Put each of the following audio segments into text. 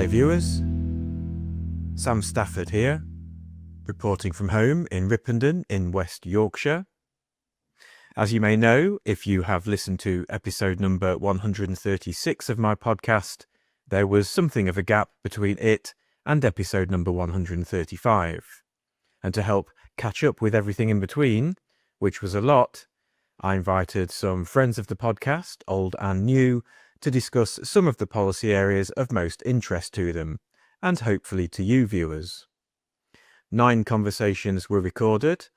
Hi viewers, Sam Stafford here, reporting from home in Ripponden in West Yorkshire. As you may know, if you have listened to episode number 136 of my podcast, there was something of a gap between it and episode number 135. And to help catch up with everything in between, which was a lot, I invited some friends of the podcast, old and new, to discuss some of the policy areas of most interest to them, and hopefully to you viewers. 9 conversations were recorded,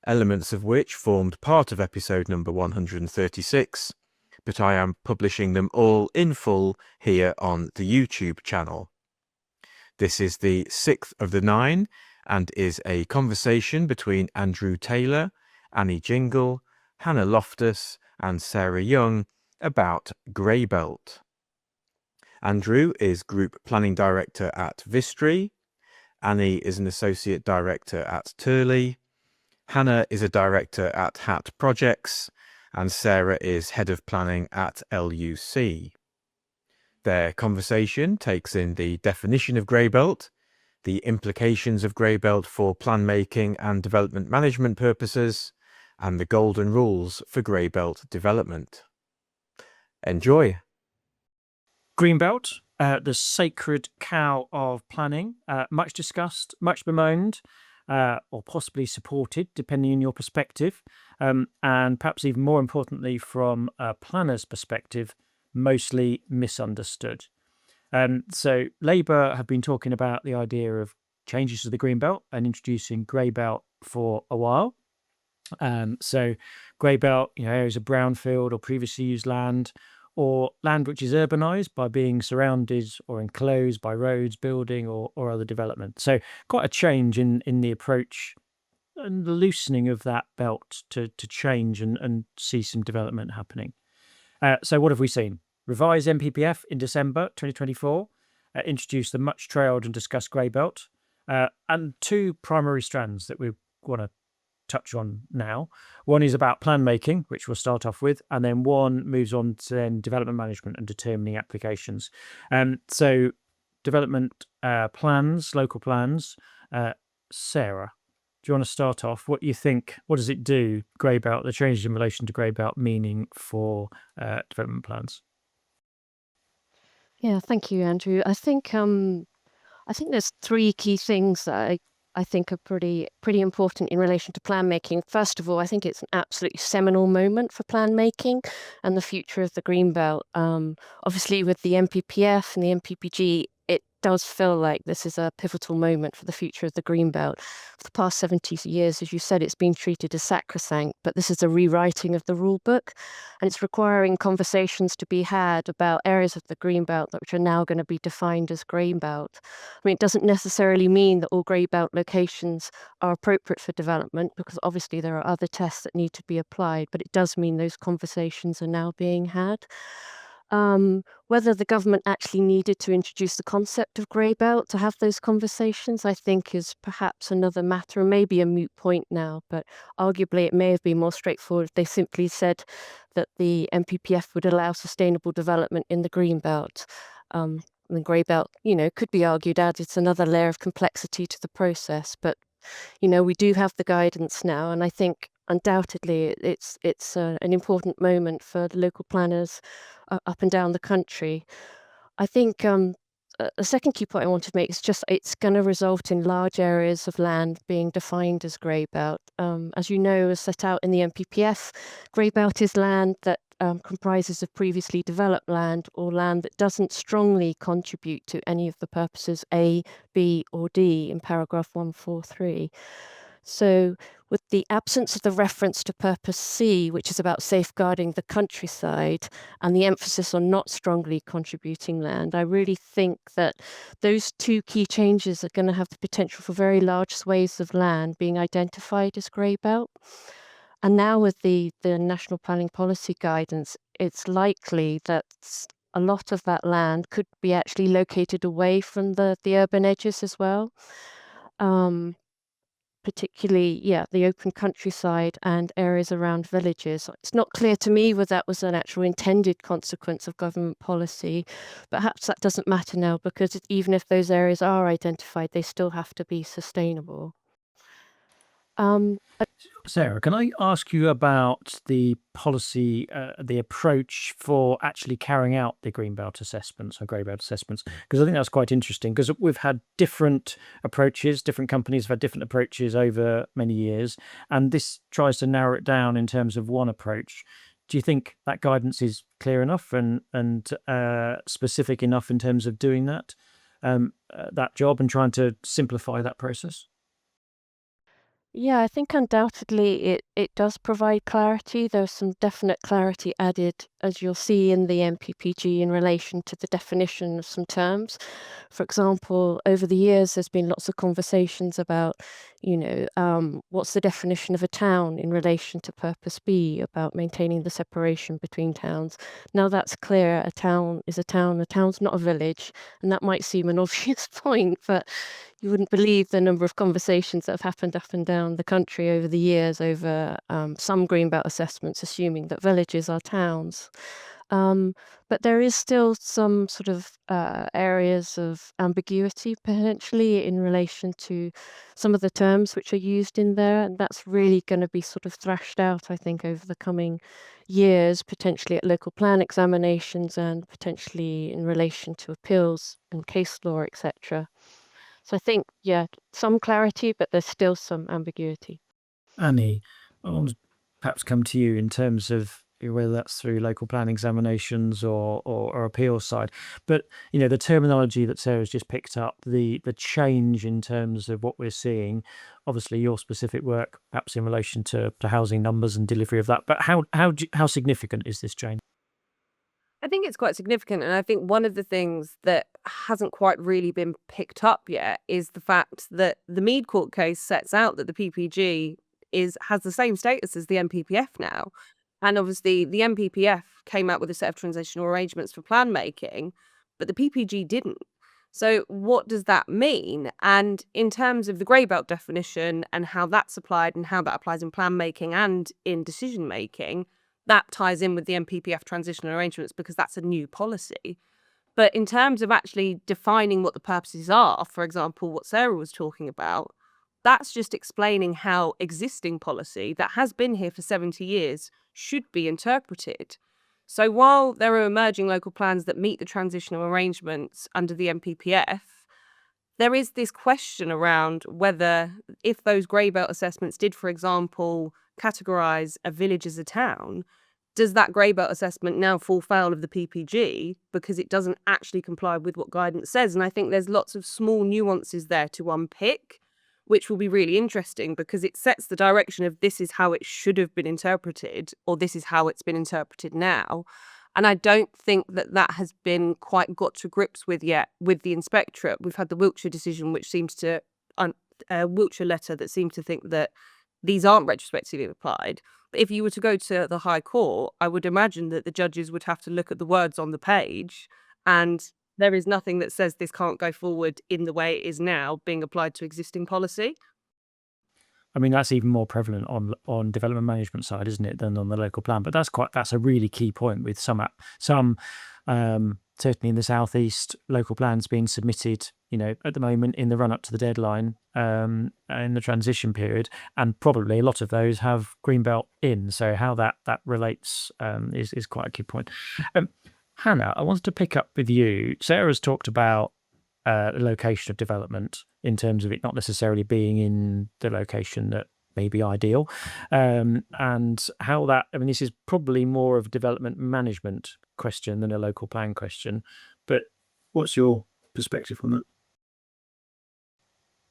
elements of which formed part of episode number 136, but I am publishing them all in full here on the YouTube channel. This is the 6th of the 9 and is a conversation between Andrew Taylor, Annie Gingell, Hana Loftus and Sarah Young about Grey Belt. Andrew is Group Planning Director at Visty, Annie is an Associate Director at Turley, Hana is a Director at HAT Projects, and Sarah is Head of Planning at LUC. Their conversation takes in the definition of Grey Belt, the implications of Grey Belt for plan making and development management purposes, and the golden rules for Grey Belt development. Enjoy. Greenbelt, the sacred cow of planning, much discussed, much bemoaned, or possibly supported, depending on your perspective, and perhaps even more importantly, from a planner's perspective, mostly misunderstood. So Labour have been talking about the idea of changes to the Greenbelt and introducing Grey Belt for a while. So Grey Belt, areas of brownfield or previously used land, or land which is urbanised by being surrounded or enclosed by roads, building, or other development. So quite a change in the approach and the loosening of that belt to change and see some development happening. So what have we seen? Revised MPPF in December 2024 introduced the much trailed and discussed Grey Belt, and 2 primary strands that we want to touch on now. One is about plan making, which we'll start off with, and then one moves on to then development management and determining applications. So development plans, local plans. Sarah, do you want to start off? What you think? What does it do? Grey Belt, the changes in relation to Grey Belt meaning for development plans. Yeah, thank you, Andrew. I think there's 3 key things that I think are pretty important in relation to plan making. First of all, I think it's an absolutely seminal moment for plan making and the future of the Greenbelt. Obviously, with the MPPF and the MPPG, it does feel like this is a pivotal moment for the future of the Greenbelt. For the past 70 years, as you said, it's been treated as sacrosanct, but this is a rewriting of the rule book, and it's requiring conversations to be had about areas of the Greenbelt which are now going to be defined as Greenbelt. I mean, it doesn't necessarily mean that all Grey Belt locations are appropriate for development, because obviously there are other tests that need to be applied, but it does mean those conversations are now being had. Whether the government actually needed to introduce the concept of Grey Belt to have those conversations, I think is perhaps another matter, and maybe a moot point now, but arguably it may have been more straightforward if they simply said that the MPPF would allow sustainable development in the Green Belt. The Grey Belt, could be argued adds another layer of complexity to the process, but we do have the guidance now, and I think undoubtedly it's an important moment for the local planners up and down the country. I think a second key point I want to make is just it's going to result in large areas of land being defined as Grey Belt. As you know, as set out in the MPPF, Grey Belt is land that comprises of previously developed land or land that doesn't strongly contribute to any of the purposes A, B, or D in paragraph 143. So with the absence of the reference to purpose C, which is about safeguarding the countryside, and the emphasis on not strongly contributing land, I really think that those 2 key changes are going to have the potential for very large swathes of land being identified as Grey Belt. And now with the National Planning Policy Guidance, it's likely that a lot of that land could be actually located away from the urban edges as well. particularly, the open countryside and areas around villages. It's not clear to me whether that was an actual intended consequence of government policy. Perhaps that doesn't matter now because even if those areas are identified, they still have to be sustainable. Sarah, can I ask you about the policy, the approach for actually carrying out the greenbelt assessments or greybelt assessments? Because I think that's quite interesting because we've had different approaches, different companies have had different approaches over many years, and this tries to narrow it down in terms of one approach. Do you think that guidance is clear enough and specific enough in terms of doing that job and trying to simplify that process? Yeah, I think undoubtedly it does provide clarity. There's some definite clarity added, as you'll see in the MPPG in relation to the definition of some terms. For example, over the years, there's been lots of conversations about, what's the definition of a town in relation to Purpose B, about maintaining the separation between towns. Now that's clear. A town is a town. A town's not a village. And that might seem an obvious point, but you wouldn't believe the number of conversations that have happened up and down the country over the years over some greenbelt assessments, assuming that villages are towns. But there is still some sort of areas of ambiguity potentially in relation to some of the terms which are used in there, and that's really going to be sort of thrashed out, I think, over the coming years, potentially at local plan examinations and potentially in relation to appeals and case law, etc. So I think, some clarity, but there's still some ambiguity. Annie, I want to perhaps come to you in terms of whether that's through local plan examinations or appeals side. But, the terminology that Sarah's just picked up, the change in terms of what we're seeing, obviously your specific work, perhaps in relation to housing numbers and delivery of that. But how significant is this change? I think it's quite significant. And I think one of the things that hasn't quite really been picked up yet is the fact that the Mead Court case sets out that the PPG has the same status as the MPPF now. And obviously, the MPPF came out with a set of transitional arrangements for plan making, but the PPG didn't. So what does that mean? And in terms of the grey belt definition and how that's applied and how that applies in plan making and in decision making, that ties in with the MPPF transitional arrangements because that's a new policy. But in terms of actually defining what the purposes are, for example, what Sarah was talking about, that's just explaining how existing policy that has been here for 70 years should be interpreted. So while there are emerging local plans that meet the transitional arrangements under the MPPF, there is this question around whether, if those grey belt assessments did, for example, categorise a village as a town, does that grey belt assessment now fall foul of the PPG because it doesn't actually comply with what guidance says? And I think there's lots of small nuances there to unpick, which will be really interesting because it sets the direction of this is how it should have been interpreted, or this is how it's been interpreted now. And I don't think that has been quite got to grips with yet with the inspectorate. We've had the Wiltshire decision, which seems to, a Wiltshire letter that seemed to think that these aren't retrospectively applied. But if you were to go to the High Court, I would imagine that the judges would have to look at the words on the page, and there is nothing that says this can't go forward in the way it is now being applied to existing policy. I mean, that's even more prevalent on development management side, isn't it, than on the local plan? But that's a really key point with some certainly in the southeast, local plans being submitted, at the moment in the run up to the deadline, in the transition period, and probably a lot of those have greenbelt in. So how that relates is quite a key point. Hana, I wanted to pick up with you. Sarah's talked about the location of development in terms of it not necessarily being in the location that may be ideal, and how that, this is probably more of a development management question than a local plan question, but what's your perspective on that?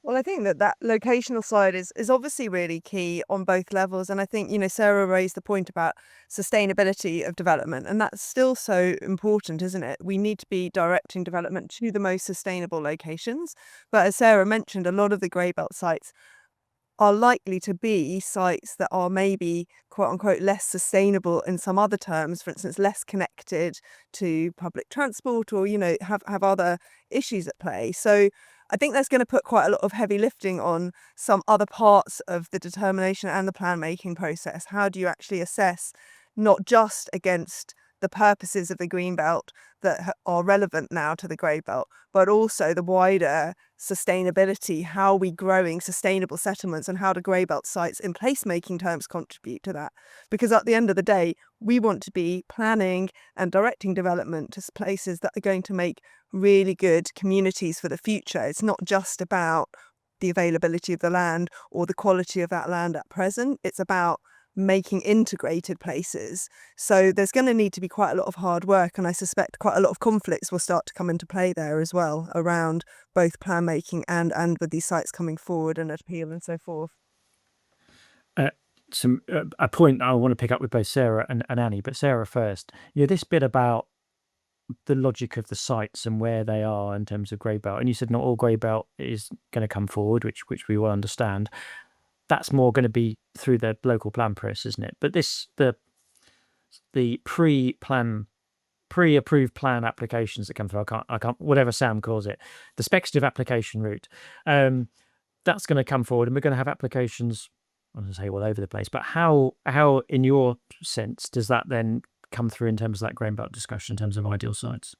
Well, I think that locational side is obviously really key on both levels. And I think, Sarah raised the point about sustainability of development, and that's still so important, isn't it? We need to be directing development to the most sustainable locations. But as Sarah mentioned, a lot of the grey belt sites are likely to be sites that are maybe, quote unquote, less sustainable in some other terms, for instance, less connected to public transport or, have other issues at play. So I think that's going to put quite a lot of heavy lifting on some other parts of the determination and the plan making process. How do you actually assess, not just against the purposes of the green belt that are relevant now to the grey belt, but also the wider sustainability? How are we growing sustainable settlements, and how do grey belt sites in placemaking terms contribute to that? Because at the end of the day, we want to be planning and directing development to places that are going to make really good communities for the future. It's not just about the availability of the land or the quality of that land at present. It's about making integrated places. So there's going to need to be quite a lot of hard work, and I suspect quite a lot of conflicts will start to come into play there as well, around both plan making and with these sites coming forward and appeal and so forth. A point I want to pick up with both Sarah and Annie, but Sarah first. This bit about the logic of the sites and where they are in terms of grey belt, and you said not all grey belt is going to come forward, which we will understand. That's more going to be through the local plan process, isn't it? But the pre-approved plan applications that come through, I can't whatever Sam calls it, the speculative application route, that's going to come forward, and we're going to have applications, I was going to say all over the place. But how in your sense does that then come through in terms of that grey belt discussion in terms of ideal sites?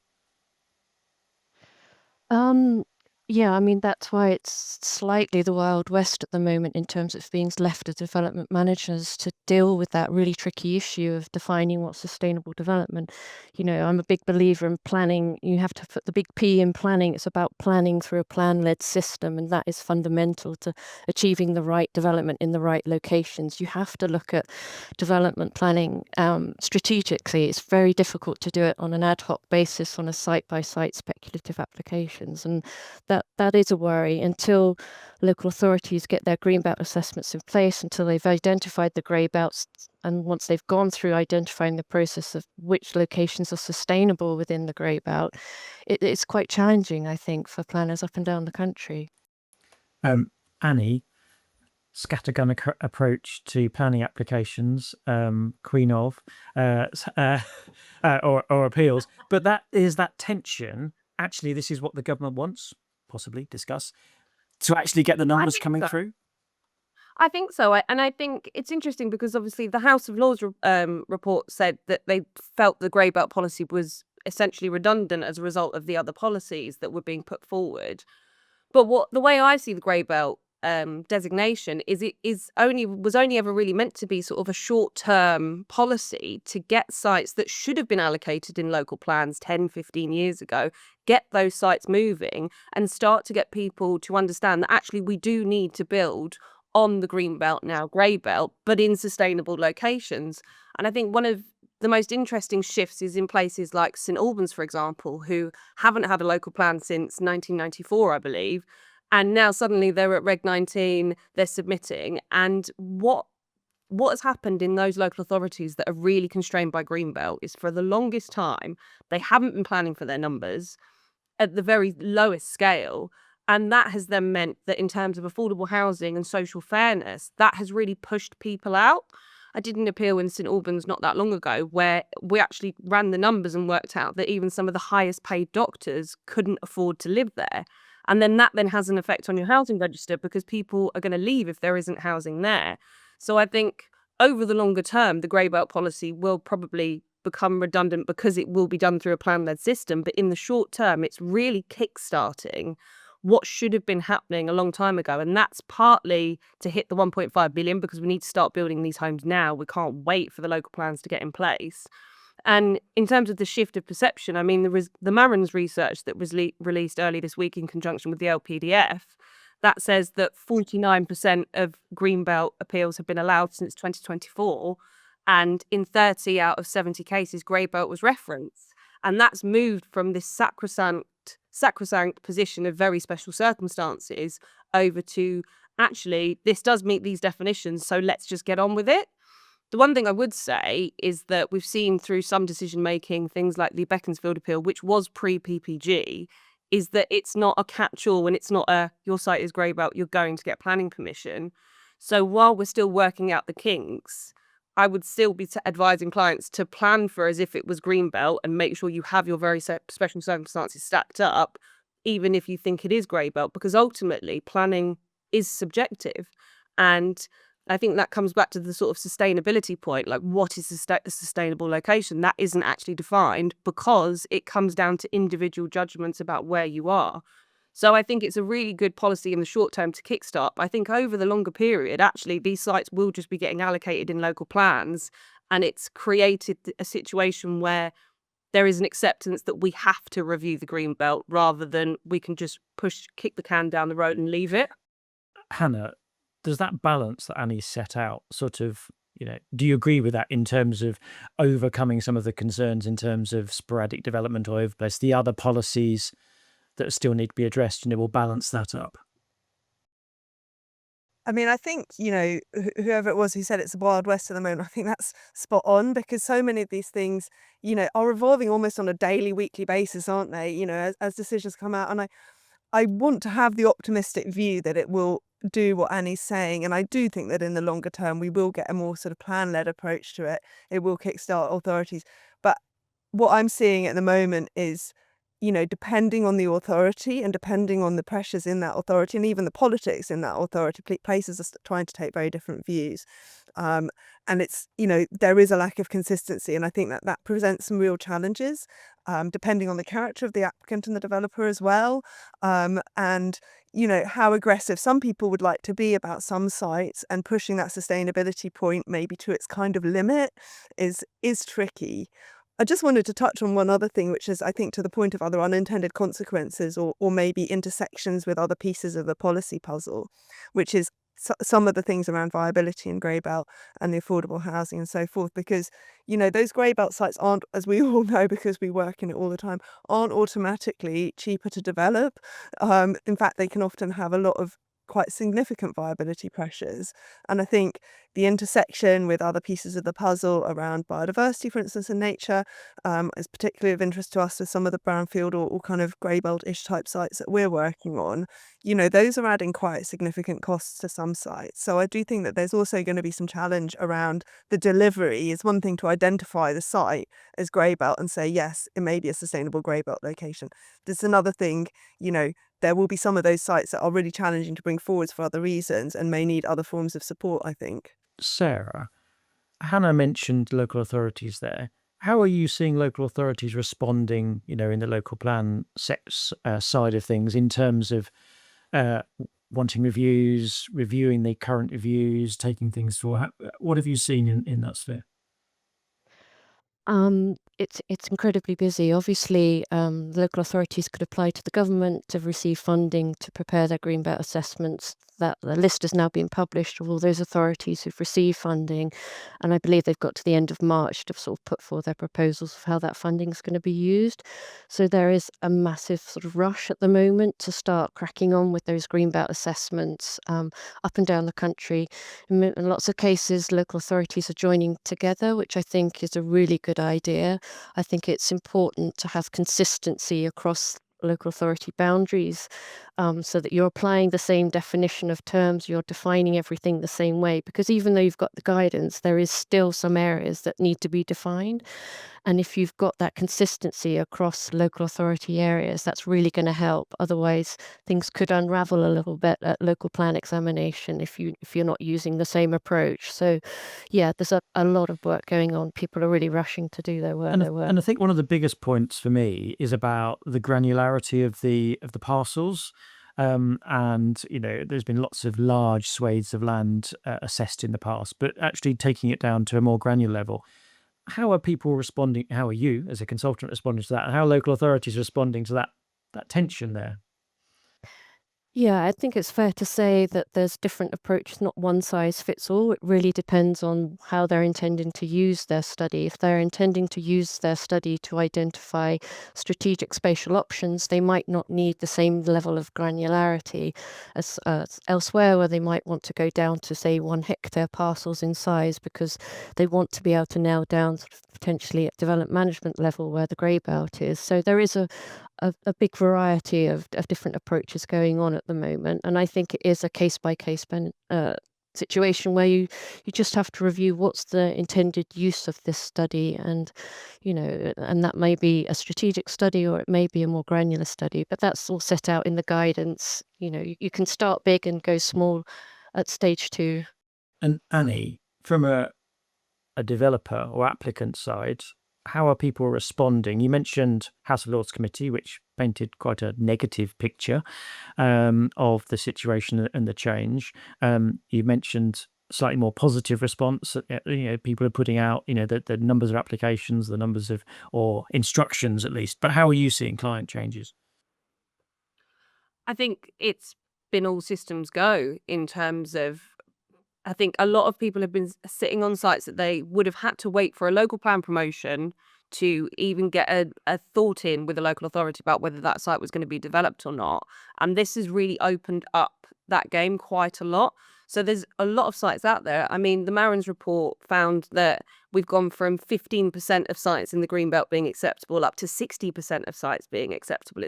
Yeah, I mean, that's why it's slightly the Wild West at the moment in terms of being left to development managers to deal with that really tricky issue of defining what's sustainable development. I'm a big believer in planning. You have to put the big P in planning. It's about planning through a plan-led system, and that is fundamental to achieving the right development in the right locations. You have to look at development planning strategically. It's very difficult to do it on an ad hoc basis on a site-by-site speculative applications, and that is a worry until local authorities get their green belt assessments in place, until they've identified the grey belts, and once they've gone through identifying the process of which locations are sustainable within the grey belt, it's quite challenging, I think, for planners up and down the country. Annie, scattergun approach to planning applications, queen of or appeals, but that is that tension. Actually, this is what the government wants, possibly discuss, to actually get the numbers coming through. I think so. And I think it's interesting because obviously the House of Lords report said that they felt the grey belt policy was essentially redundant as a result of the other policies that were being put forward. But the way I see the grey belt designation is it was only ever really meant to be sort of a short-term policy to get sites that should have been allocated in local plans 10, 15 years ago, get those sites moving and start to get people to understand that actually we do need to build on the green belt, now grey belt, but in sustainable locations. And I think one of the most interesting shifts is in places like St Albans, for example, who haven't had a local plan since 1994, I believe. And now suddenly they're at Reg 19, they're submitting. And what has happened in those local authorities that are really constrained by Greenbelt is for the longest time, they haven't been planning for their numbers at the very lowest scale. And that has then meant that in terms of affordable housing and social fairness, that has really pushed people out. I did an appeal in St Albans not that long ago where we actually ran the numbers and worked out that even some of the highest paid doctors couldn't afford to live there. And then that then has an effect on your housing register because people are going to leave if there isn't housing there. So I think over the longer term, the grey belt policy will probably become redundant because it will be done through a plan-led system. But in the short term, it's really kickstarting what should have been happening a long time ago. And that's partly to hit the 1.5 billion because we need to start building these homes now. We can't wait for the local plans to get in place. And in terms of the shift of perception, I mean, there was the Marrons research that was released early this week in conjunction with the LPDF that says that 49% of Greenbelt appeals have been allowed since 2024. And in 30 out of 70 cases, Greybelt was referenced. And that's moved from this sacrosanct position of very special circumstances over to actually, this does meet these definitions, so let's just get on with it. The one thing I would say is that we've seen through some decision-making, things like the Beaconsfield appeal, which was pre-PPG, is that it's not a catch-all and it's not your site is Greybelt, you're going to get planning permission. So while we're still working out the kinks, I would still be advising clients to plan for as if it was Greenbelt and make sure you have your very special circumstances stacked up even if you think it is grey belt, because ultimately planning is subjective. And I think that comes back to the sort of sustainability point, like what is a sustainable location? That isn't actually defined because it comes down to individual judgments about where you are. So I think it's a really good policy in the short term to kickstart. I think over the longer period, actually, these sites will just be getting allocated in local plans. And it's created a situation where there is an acceptance that we have to review the green belt rather than we can just kick the can down the road and leave it. Hannah, does that balance that Annie's set out sort of, do you agree with that in terms of overcoming some of the concerns in terms of sporadic development or overplace, the other policies that still need to be addressed, will balance that up? I mean, I think, whoever it was who said it's the Wild West at the moment, I think that's spot on, because so many of these things, are evolving almost on a daily, weekly basis, aren't they? As decisions come out. And I want to have the optimistic view that it will do what Annie's saying. And I do think that in the longer term, we will get a more sort of plan-led approach to it. It will kickstart authorities. But what I'm seeing at the moment is, depending on the authority and depending on the pressures in that authority and even the politics in that authority, places are trying to take very different views. And it's, there is a lack of consistency. And I think that presents some real challenges, depending on the character of the applicant and the developer as well. And, how aggressive some people would like to be about some sites, and pushing that sustainability point maybe to its kind of limit is tricky. I just wanted to touch on one other thing, which is, I think, to the point of other unintended consequences or maybe intersections with other pieces of the policy puzzle, which is some of the things around viability and grey belt and the affordable housing and so forth. Because, those grey belt sites aren't, as we all know because we work in it all the time, aren't automatically cheaper to develop. In fact, they can often have a lot of quite significant viability pressures. And I think the intersection with other pieces of the puzzle around biodiversity, for instance, and nature, is particularly of interest to us with some of the brownfield or kind of grey belt-ish type sites that we're working on. Those are adding quite significant costs to some sites. So I do think that there's also going to be some challenge around the delivery. It's one thing to identify the site as grey belt and say, yes, it may be a sustainable grey belt location. There's another thing, there will be some of those sites that are really challenging to bring forwards for other reasons and may need other forms of support, I think. Sarah, Hannah mentioned local authorities there. How are you seeing local authorities responding, in the local plan side of things in terms of wanting reviews, reviewing the current reviews, taking things forward? What have you seen in that sphere? It's incredibly busy. Obviously, local authorities could apply to the government to receive funding to prepare their green belt assessments. That the list has now been published of all those authorities who've received funding, and I believe they've got to the end of March to sort of put forward their proposals of how that funding is going to be used. So there is a massive sort of rush at the moment to start cracking on with those green belt assessments up and down the country. In lots of cases, local authorities are joining together, which I think is a really good idea. I think it's important to have consistency across local authority boundaries, so that you're applying the same definition of terms, you're defining everything the same way, because even though you've got the guidance, there is still some areas that need to be defined. And if you've got that consistency across local authority areas, that's really going to help. Otherwise, things could unravel a little bit at local plan examination if you're not using the same approach. So, yeah, there's a lot of work going on. People are really rushing to do their work. And I think one of the biggest points for me is about the granularity of the parcels. And there's been lots of large swathes of land assessed in the past, but actually taking it down to a more granular level. How are people responding? How are you, as a consultant, responding to that? And how are local authorities responding to that tension there? Yeah, I think it's fair to say that there's different approaches, not one size fits all. It really depends on how they're intending to use their study. If they're intending to use their study to identify strategic spatial options, they might not need the same level of granularity as elsewhere, where they might want to go down to, say, 1 hectare parcels in size because they want to be able to nail down sort of potentially at development management level where the grey belt is. So there is a big variety of different approaches going on at the moment. And I think it is a case-by-case situation where you just have to review what's the intended use of this study, and and that may be a strategic study or it may be a more granular study, but that's all set out in the guidance. You can start big and go small at stage 2. And Annie, from a developer or applicant side, how are people responding? You mentioned House of Lords Committee, which painted quite a negative picture of the situation and the change. You mentioned slightly more positive response. People are putting out, the numbers of applications, the numbers of, or instructions at least. But how are you seeing client changes? I think it's been all systems go in terms of, I think a lot of people have been sitting on sites that they would have had to wait for a local plan promotion to even get a thought in with the local authority about whether that site was going to be developed or not. And this has really opened up that game quite a lot. So there's a lot of sites out there. I mean, the Marins report found that we've gone from 15% of sites in the Greenbelt being acceptable up to 60% of sites being acceptable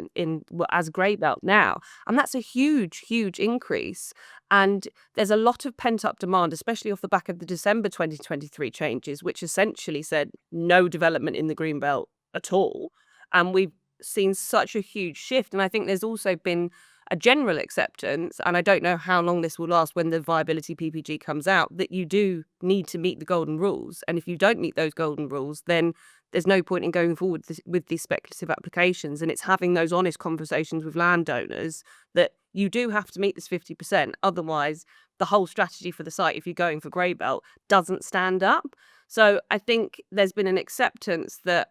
as Greybelt now. And that's a huge, huge increase. And there's a lot of pent-up demand, especially off the back of the December 2023 changes, which essentially said no development in the Greenbelt at all. And we've seen such a huge shift. And I think there's also been a general acceptance, and I don't know how long this will last when the viability PPG comes out, that you do need to meet the golden rules. And if you don't meet those golden rules, then there's no point in going forward with these speculative applications. And it's having those honest conversations with landowners that you do have to meet this 50%. Otherwise, the whole strategy for the site, if you're going for Greybelt, doesn't stand up. So I think there's been an acceptance that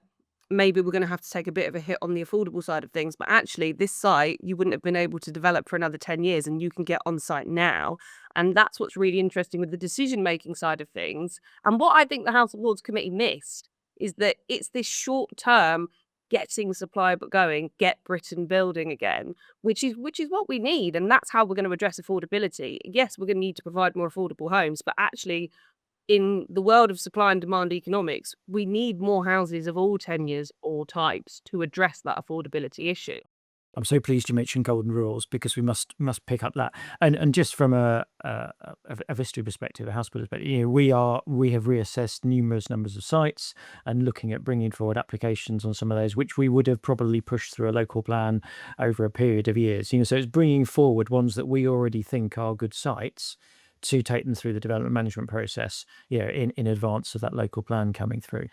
maybe we're going to have to take a bit of a hit on the affordable side of things. But actually, this site, you wouldn't have been able to develop for another 10 years and you can get on site now. And that's what's really interesting with the decision-making side of things. And what I think the House of Lords Committee missed is that it's this short-term getting supply but going, get Britain building again, which is what we need. And that's how we're going to address affordability. Yes, we're going to need to provide more affordable homes, but actually, in the world of supply and demand economics, we need more houses of all tenures or types to address that affordability issue. I'm so pleased you mentioned golden rules, because we must pick up that. And just from a Visty perspective, a house builder perspective, we have reassessed numerous numbers of sites and looking at bringing forward applications on some of those, which we would have probably pushed through a local plan over a period of years. So it's bringing forward ones that we already think are good sites to take them through the development management process, in advance of that local plan coming through.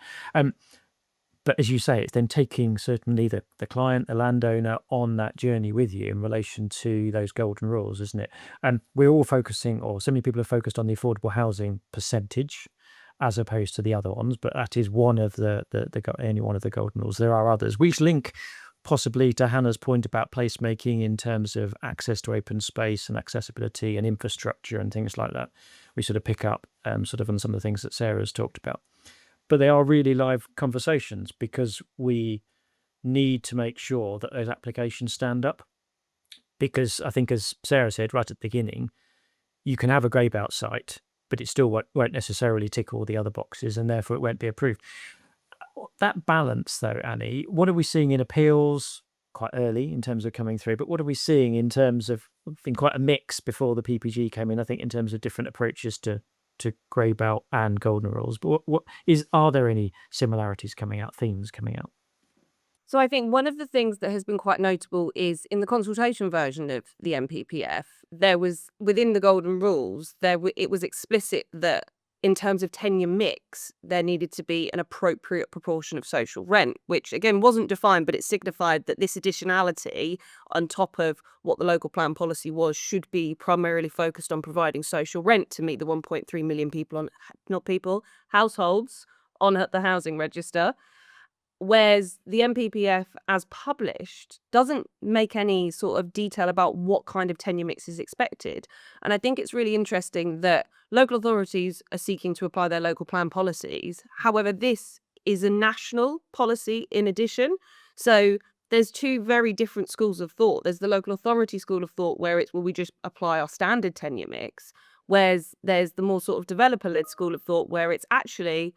But as you say, it's then taking certainly the client, the landowner on that journey with you in relation to those golden rules, isn't it? And we're all focusing, or so many people are focused on the affordable housing percentage as opposed to the other ones, but that is one of the only one of the golden rules. There are others which link possibly to Hannah's point about placemaking in terms of access to open space and accessibility and infrastructure and things like that. We sort of pick up sort of on some of the things that Sarah's talked about. But they are really live conversations, because we need to make sure that those applications stand up. Because I think, as Sarah said right at the beginning, you can have a Greybelt site, but it still won't necessarily tick all the other boxes, and therefore it won't be approved. That balance, though, Annie, what are we seeing in appeals quite early in terms of coming through? But what are we seeing in terms of, been quite a mix before the PPG came in, I think, in terms of different approaches to Greybelt and golden rules? But are there any similarities coming out, themes coming out? So I think one of the things that has been quite notable is in the consultation version of the MPPF, there was, within the golden rules, it was explicit that in terms of tenure mix, there needed to be an appropriate proportion of social rent, which again wasn't defined, but it signified that this additionality on top of what the local plan policy was should be primarily focused on providing social rent to meet the 1.3 million households on the housing register. Whereas the MPPF, as published, doesn't make any sort of detail about what kind of tenure mix is expected. And I think it's really interesting that local authorities are seeking to apply their local plan policies. However, this is a national policy in addition. So there's two very different schools of thought. There's the local authority school of thought, where it's, well, we just apply our standard tenure mix. Whereas there's the more sort of developer-led school of thought, where it's actually,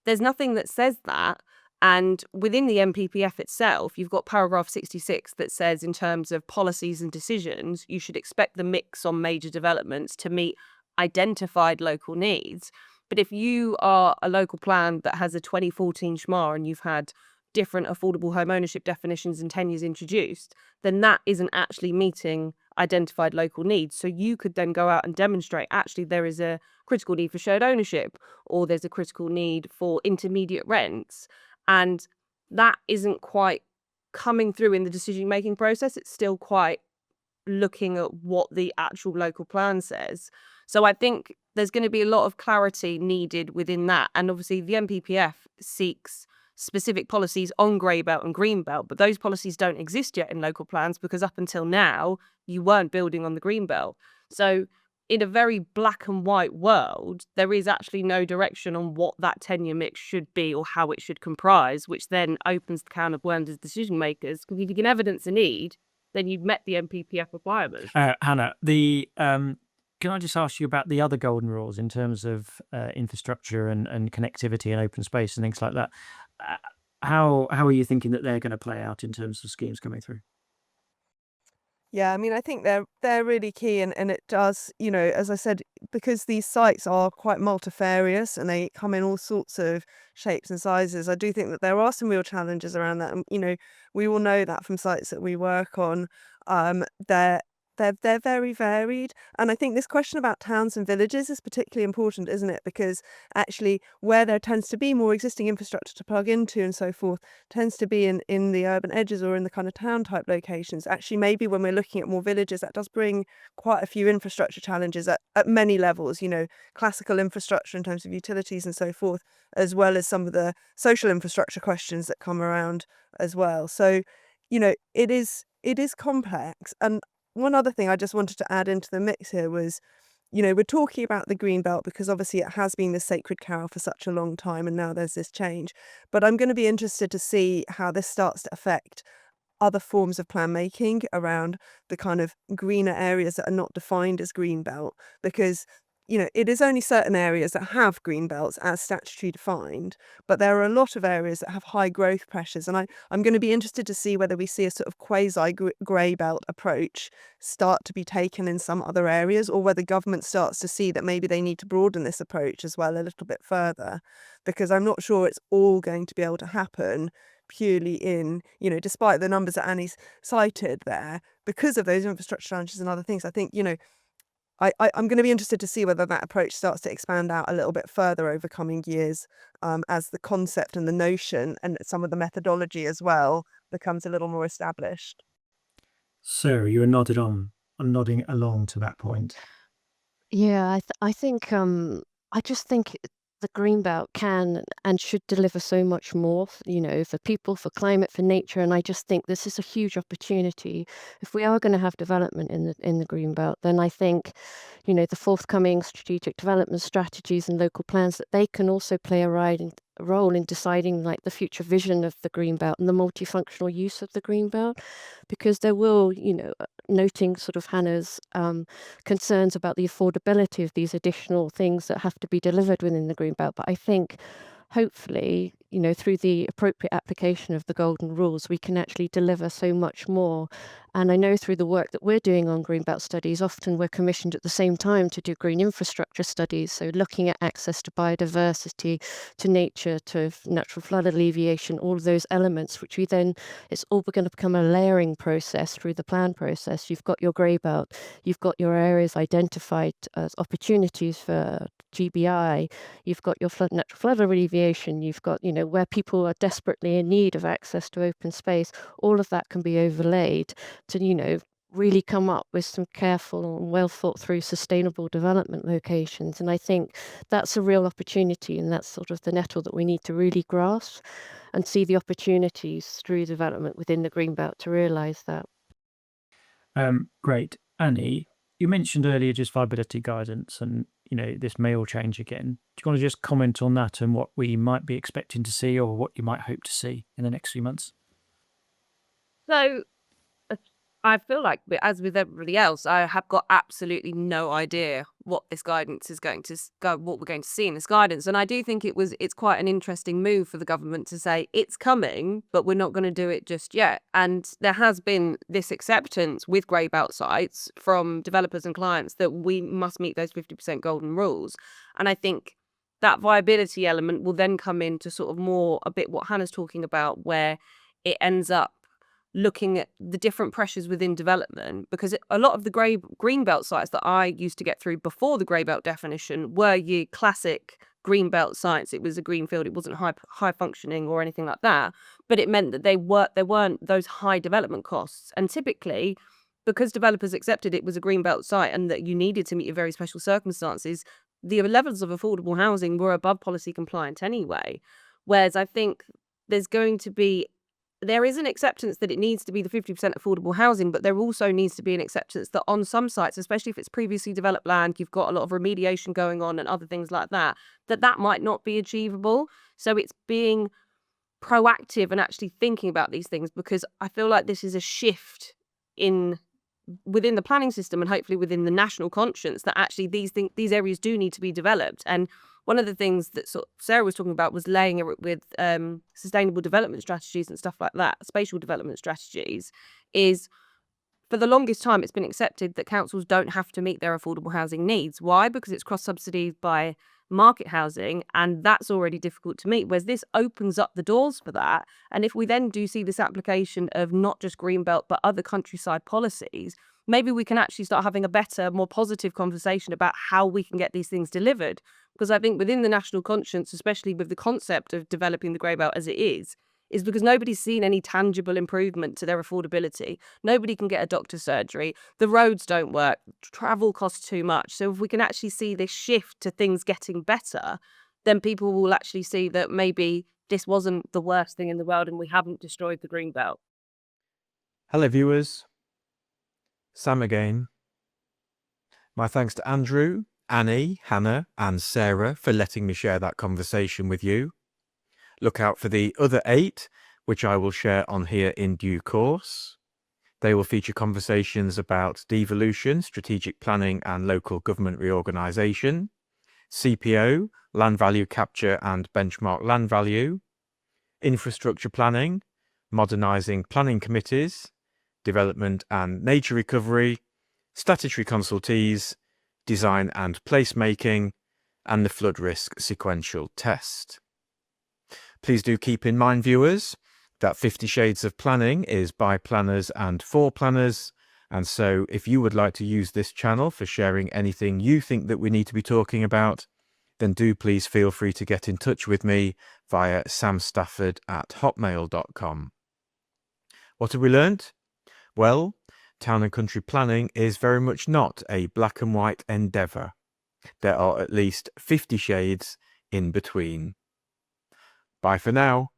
there's nothing that says that. And within the MPPF itself, you've got paragraph 66 that says, in terms of policies and decisions, you should expect the mix on major developments to meet identified local needs. But if you are a local plan that has a 2014 SHMA and you've had different affordable home ownership definitions and tenures introduced, then that isn't actually meeting identified local needs. So you could then go out and demonstrate actually there is a critical need for shared ownership, or there's a critical need for intermediate rents. And that isn't quite coming through in the decision making process. It's still quite looking at what the actual local plan says. So I think there's going to be a lot of clarity needed within that. And obviously the NPPF seeks specific policies on grey belt and green belt, but those policies don't exist yet in local plans because up until now you weren't building on the green belt. So in a very black and white world, there is actually no direction on what that tenure mix should be or how it should comprise, which then opens the can of worms as decision makers. Because if you can evidence a need, then you've met the NPPF requirements. Hannah, can I just ask you about the other golden rules in terms of infrastructure and connectivity and open space and things like that? How are you thinking that they're going to play out in terms of schemes coming through? Yeah, I mean, I think they're really key, and it does, as I said, because these sites are quite multifarious and they come in all sorts of shapes and sizes. I do think that there are some real challenges around that, and we all know that from sites that we work on. They're very varied, and I think this question about towns and villages is particularly important, isn't it? Because actually, where there tends to be more existing infrastructure to plug into and so forth, tends to be in the urban edges or in the kind of town type locations. Actually, maybe when we're looking at more villages, that does bring quite a few infrastructure challenges at many levels. Classical infrastructure in terms of utilities and so forth, as well as some of the social infrastructure questions that come around as well. So, it is complex. And one other thing I just wanted to add into the mix here was, we're talking about the green belt because obviously it has been the sacred cow for such a long time, and now there's this change. But I'm going to be interested to see how this starts to affect other forms of plan making around the kind of greener areas that are not defined as green belt, because it is only certain areas that have green belts as statutory defined, but there are a lot of areas that have high growth pressures. And I'm going to be interested to see whether we see a sort of quasi grey belt approach start to be taken in some other areas, or whether government starts to see that maybe they need to broaden this approach as well a little bit further, because I'm not sure it's all going to be able to happen purely in, despite the numbers that Annie's cited there, because of those infrastructure challenges and other things. I think, I'm going to be interested to see whether that approach starts to expand out a little bit further over coming years, as the concept and the notion and some of the methodology as well becomes a little more established. Sarah, you were nodding along to that point. Yeah, I think I just think the green belt can and should deliver so much more, for people, for climate, for nature, and I just think this is a huge opportunity. If we are going to have development in the green belt, then I think, the forthcoming strategic development strategies and local plans, that they can also play a role in deciding like the future vision of the green belt and the multifunctional use of the green belt, because there will, noting sort of Hannah's concerns about the affordability of these additional things that have to be delivered within the green belt. But I think hopefully, through the appropriate application of the golden rules, we can actually deliver so much more. And I know through the work that we're doing on green belt studies, often we're commissioned at the same time to do green infrastructure studies. So looking at access to biodiversity, to nature, to natural flood alleviation, all of those elements, which it's all going to become a layering process through the plan process. You've got your grey belt, you've got your areas identified as opportunities for GBI, you've got your natural flood alleviation, you've got, where people are desperately in need of access to open space. All of that can be overlaid to, really come up with some careful and well thought through sustainable development locations. And I think that's a real opportunity, and that's sort of the nettle that we need to really grasp and see the opportunities through development within the green belt to realise that. Great. Annie, you mentioned earlier just viability guidance, and this may all change again. Do you want to just comment on that and what we might be expecting to see, or what you might hope to see in the next few months? So I feel like, as with everybody else, I have got absolutely no idea what this guidance is going to go, what we're going to see in this guidance. And I do think it's quite an interesting move for the government to say it's coming, but we're not going to do it just yet. And there has been this acceptance with grey belt sites from developers and clients that we must meet those 50% golden rules. And I think that viability element will then come into sort of more a bit what Hannah's talking about, where it ends up looking at the different pressures within development, because a lot of the green belt sites that I used to get through before the grey belt definition were your classic green belt sites. It was a green field. It wasn't high functioning or anything like that, but it meant that there weren't those high development costs. And typically, because developers accepted it was a green belt site and that you needed to meet your very special circumstances, the levels of affordable housing were above policy compliant anyway. Whereas I think there is an acceptance that it needs to be the 50% affordable housing, but there also needs to be an acceptance that on some sites, especially if it's previously developed land, you've got a lot of remediation going on and other things like that, that might not be achievable. So it's being proactive and actually thinking about these things, because I feel like this is a shift within the planning system and hopefully within the national conscience that actually these areas do need to be developed. And one of the things that Sarah was talking about was laying it with sustainable development strategies and stuff like that, spatial development strategies, is for the longest time it's been accepted that councils don't have to meet their affordable housing needs. Why? Because it's cross-subsidised by market housing, and that's already difficult to meet, whereas this opens up the doors for that. And if we then do see this application of not just Greenbelt but other countryside policies, maybe we can actually start having a better, more positive conversation about how we can get these things delivered. Because I think within the national conscience, especially with the concept of developing the grey belt as it is because nobody's seen any tangible improvement to their affordability. Nobody can get a doctor's surgery. The roads don't work. Travel costs too much. So if we can actually see this shift to things getting better, then people will actually see that maybe this wasn't the worst thing in the world and we haven't destroyed the green belt. Hello viewers, Sam again. My thanks to Andrew, Annie, Hannah and Sarah for letting me share that conversation with you. Look out for the other 8, which I will share on here in due course. They will feature conversations about devolution, strategic planning and local government reorganisation, CPO, land value capture and benchmark land value, infrastructure planning, modernising planning committees, development and nature recovery, statutory consultees, design and placemaking, and the flood risk sequential test. Please do keep in mind, viewers, that 50 Shades of Planning is by planners and for planners, and so if you would like to use this channel for sharing anything you think that we need to be talking about, then do please feel free to get in touch with me via samstafford@hotmail.com. What have we learnt? Well, town and country planning is very much not a black and white endeavour. There are at least 50 shades in between. Bye for now.